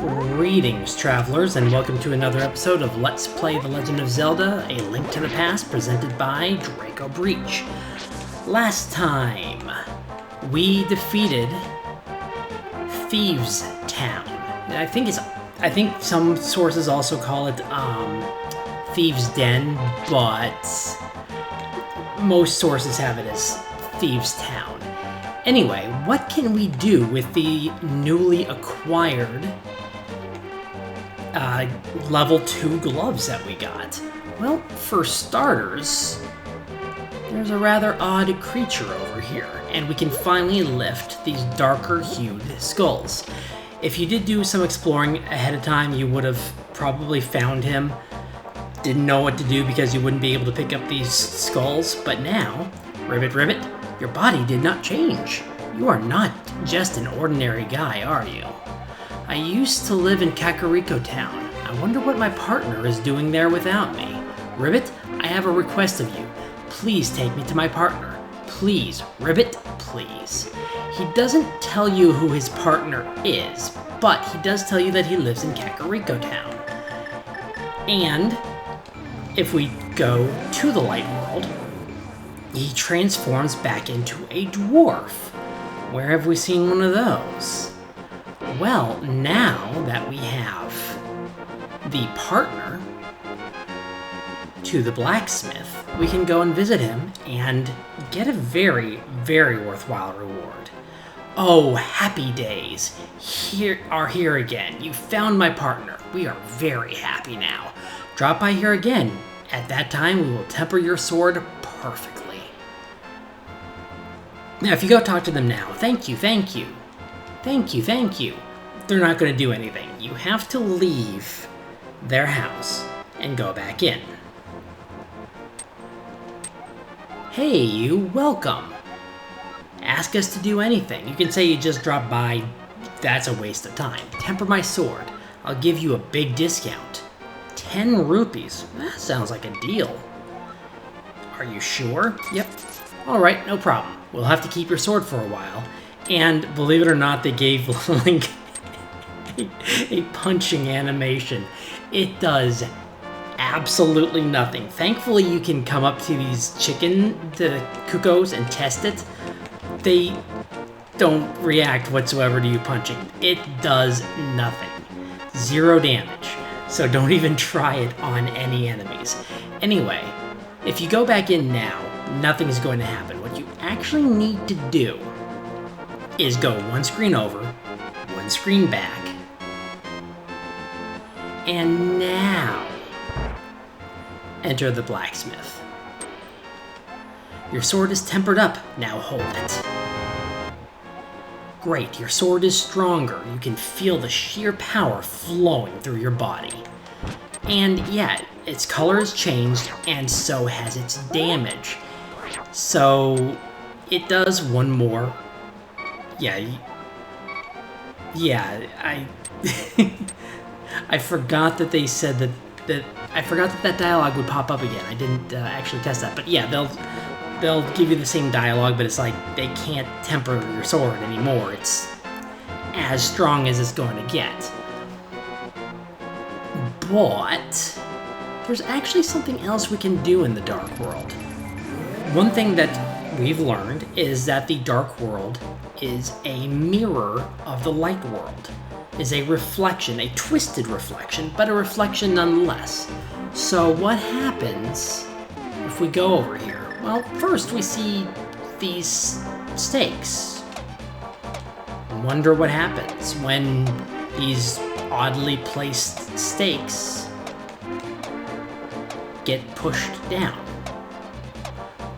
Greetings, travelers, and welcome to another episode of Let's Play The Legend of Zelda, A Link to the Past, presented by Draco Breach. Last time, we defeated Thieves Town. I think some sources also call it Thieves Den, but most sources have it as Thieves Town. Anyway, what can we do with the newly acquired level 2 gloves that we got? Well, for starters, there's a rather odd creature over here, and we can finally lift these darker hued skulls. If you did do some exploring ahead of time, you would have probably found him. Didn't know what to do because you wouldn't be able to pick up these skulls, but now, ribbit ribbit, your body did not change. You are not just an ordinary guy, are you? I used to live in Kakariko Town. I wonder what my partner is doing there without me. Ribbit, I have a request of you. Please take me to my partner. Please, Ribbit, please. He doesn't tell you who his partner is, but he does tell you that he lives in Kakariko Town. And if we go to the Light World, he transforms back into a dwarf. Where have we seen one of those? Well, now that we have the partner to the blacksmith, we can go and visit him and get a very, very worthwhile reward. Oh, happy days. Here again. You found my partner. We are very happy now. Drop by here again. At that time, we will temper your sword perfectly. Now, if you go talk to them now, thank you. They're not going to do anything. You have to leave their house and go back in. Hey, you, welcome. Ask us to do anything. You can say you just dropped by. That's a waste of time. Temper my sword. I'll give you a big discount. 10 rupees. That sounds like a deal. Are you sure? Yep. Alright, no problem. We'll have to keep your sword for a while. And believe it or not, they gave Link a punching animation. It does absolutely nothing. Thankfully, you can come up to these the cuckoos, and test it. They don't react whatsoever to you punching. It does nothing. 0 damage. So don't even try it on any enemies. Anyway, if you go back in now, nothing's going to happen. What you actually need to do is go one screen over, one screen back, and now enter the blacksmith. Your sword is tempered up. Now hold it. Great, your sword is stronger. You can feel the sheer power flowing through your body. And yeah, its color has changed, and so has its damage. So it does one more. Yeah, I forgot that they said that I forgot that dialogue would pop up again. I didn't actually test that, but yeah, they'll give you the same dialogue, but it's like they can't temper your sword anymore. It's as strong as it's going to get. But there's actually something else we can do in the Dark World. One thing that we've learned is that the Dark World is a mirror of the Light World. Is a reflection, a twisted reflection, but a reflection nonetheless. So what happens if we go over here? Well, first we see these stakes. Wonder what happens when these oddly placed stakes get pushed down.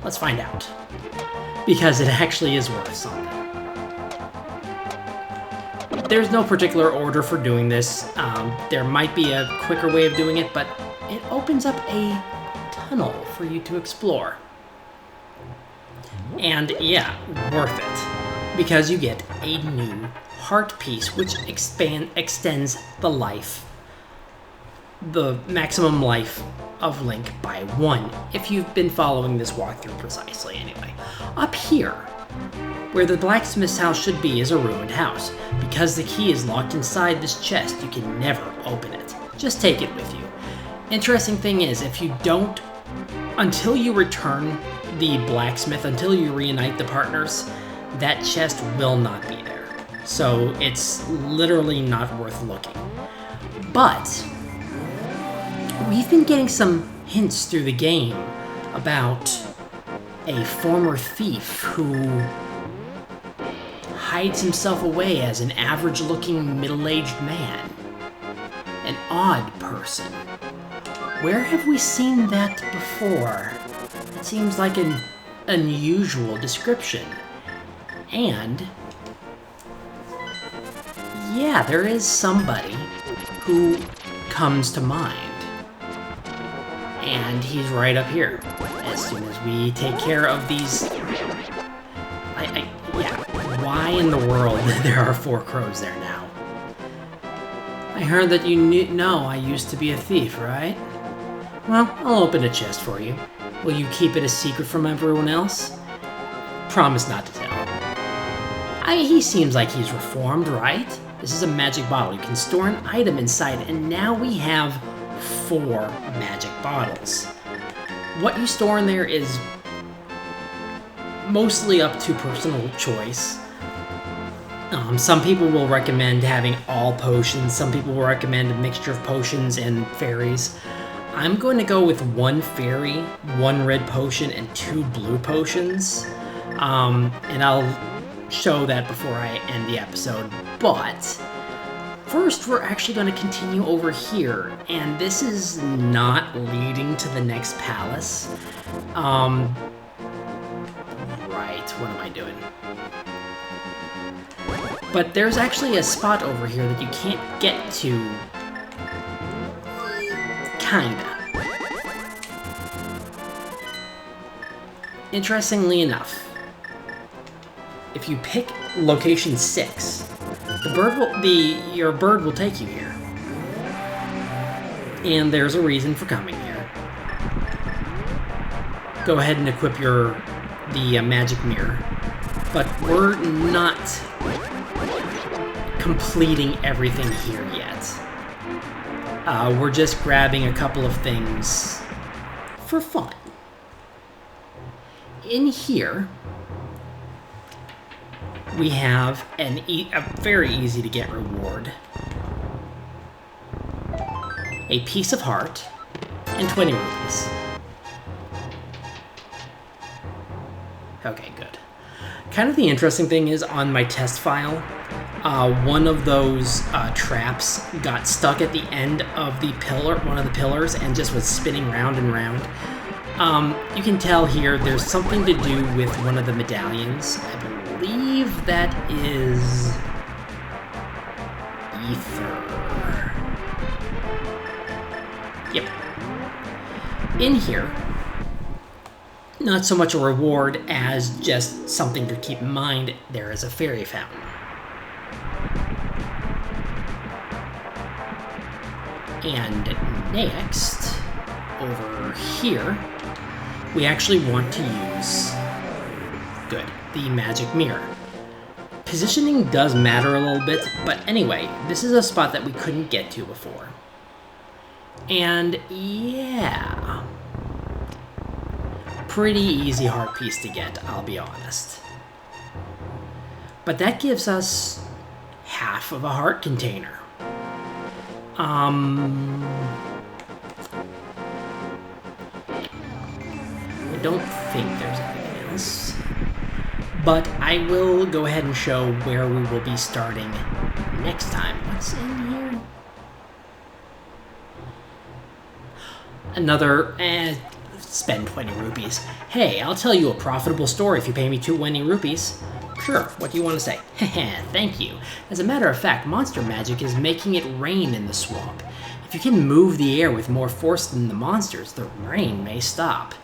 Let's find out. Because it actually is worth something. There's no particular order for doing this. There might be a quicker way of doing it, but it opens up a tunnel for you to explore. And yeah, worth it. Because you get a new heart piece, which extends the maximum life of Link by 1, if you've been following this walkthrough precisely anyway. Up here, Where the blacksmith's house should be is a ruined house. Because the key is locked inside this chest, you can never open it. Just take it with you. Interesting thing is, if you don't, until you return the blacksmith, until you reunite the partners, that chest will not be there. So it's literally not worth looking. But we've been getting some hints through the game about a former thief who hides himself away as an average-looking middle-aged man. An odd person. Where have we seen that before? It seems like an unusual description. And yeah, there is somebody who comes to mind. And he's right up here. As soon as we take care of these... yeah, why in the world there are 4 crows there now? I heard that you know I used to be a thief, right? Well, I'll open a chest for you. Will you keep it a secret from everyone else? Promise not to tell. He seems like he's reformed, right? This is a magic bottle. You can store an item inside, and now we have 4 magic bottles. What you store in there is mostly up to personal choice. Some people will recommend having all potions. Some people will recommend a mixture of potions and fairies. I'm going to go with 1 fairy, 1 red potion, and 2 blue potions. And I'll show that before I end the episode. But first, we're actually going to continue over here. And this is not leading to the next palace. Right, what am I doing? But there's actually a spot over here that you can't get to. Kinda. Interestingly enough, if you pick location 6, your bird will take you here. And there's a reason for coming here. Go ahead and equip the magic mirror. But we're not completing everything here yet. We're just grabbing a couple of things for fun. In here, we have a very easy to get reward. A piece of heart and 20 rupees. Okay, good. Kind of the interesting thing is on my test file, one of those traps got stuck at the end of one of the pillars, and just was spinning round and round. You can tell here there's something to do with one of the medallions. I believe that is ether. Yep. In here, not so much a reward as just something to keep in mind, there is a fairy fountain. And next, over here, we actually want to use, the magic mirror. Positioning does matter a little bit, but anyway, this is a spot that we couldn't get to before. And yeah, pretty easy heart piece to get, I'll be honest. But that gives us half of a heart container. I don't think there's anything else. But I will go ahead and show where we will be starting next time. What's in here? Another, spend 20 rupees. Hey, I'll tell you a profitable story if you pay me 20 rupees. Sure, what do you want to say? Heh, thank you. As a matter of fact, monster magic is making it rain in the swamp. If you can move the air with more force than the monsters, the rain may stop.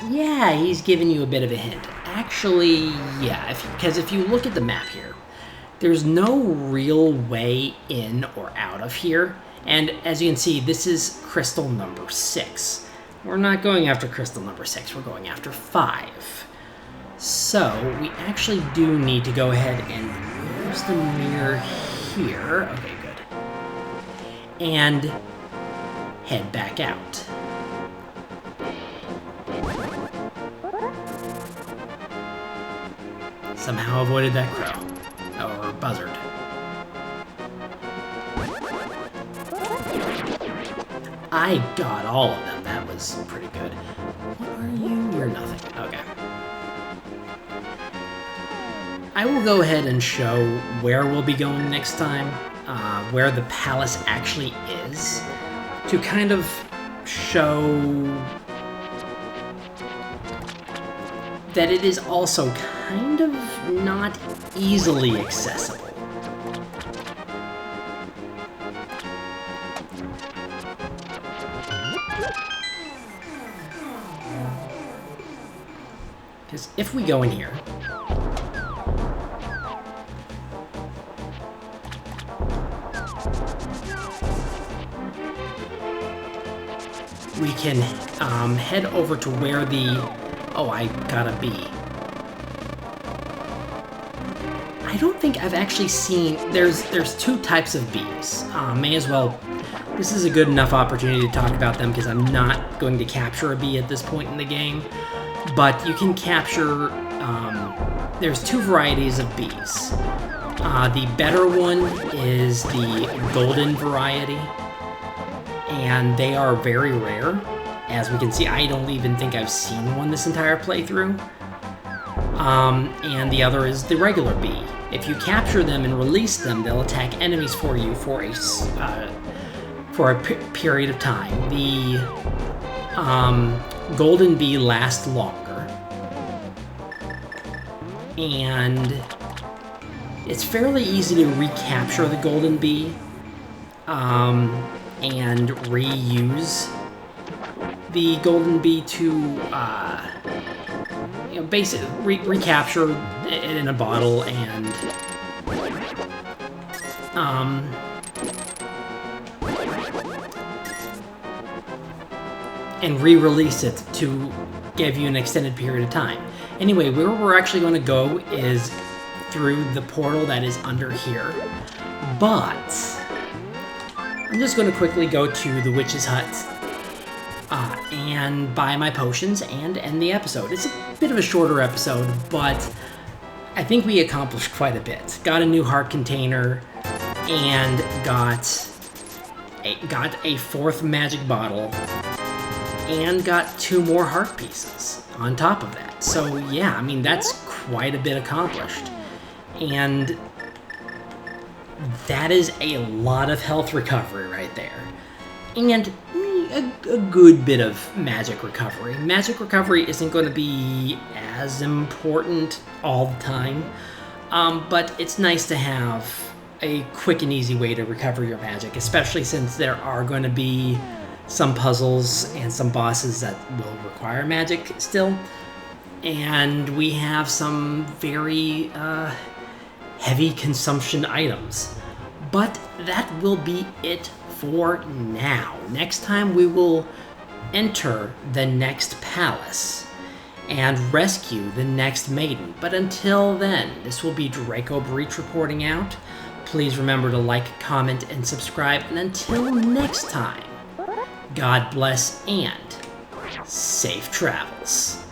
Yeah, he's giving you a bit of a hint. Actually, yeah, because if you look at the map here, there's no real way in or out of here. And as you can see, this is crystal number 6. We're not going after crystal number 6, we're going after 5. So, we actually do need to go ahead and use the mirror here. Okay, good. And head back out. Somehow avoided that crow. Or buzzard. I got all of them. That was pretty good. What are you? You're nothing. Okay. I will go ahead and show where we'll be going next time, where the palace actually is, to kind of show that it is also kind of not easily accessible. Because if we go in here, we can head over to where the... Oh, I got a bee. I don't think I've actually seen... There's two types of bees. May as well... This is a good enough opportunity to talk about them because I'm not going to capture a bee at this point in the game. But you can capture... there's two varieties of bees. The better one is the golden variety. And they are very rare. As we can see, I don't even think I've seen one this entire playthrough. And the other is the regular bee. If you capture them and release them, they'll attack enemies for you for a period of time. The golden bee lasts longer. And it's fairly easy to recapture the golden bee. And reuse the golden bee to, basically recapture it in a bottle and, re-release it to give you an extended period of time. Anyway, where we're actually going to go is through the portal that is under here, but I'm just going to quickly go to the witch's hut and buy my potions and end the episode. It's a bit of a shorter episode, but I think we accomplished quite a bit. Got a new heart container and got a fourth magic bottle and got 2 more heart pieces on top of that. So yeah, I mean, that's quite a bit accomplished. And that is a lot of health recovery right there. And a good bit of magic recovery. Magic recovery isn't going to be as important all the time, but it's nice to have a quick and easy way to recover your magic, especially since there are going to be some puzzles and some bosses that will require magic still. And we have some very heavy consumption items. But that will be it for now. Next time we will enter the next palace and rescue the next maiden. But until then, this will be Draco Breach reporting out. Please remember to like, comment, and subscribe. And until next time, God bless and safe travels.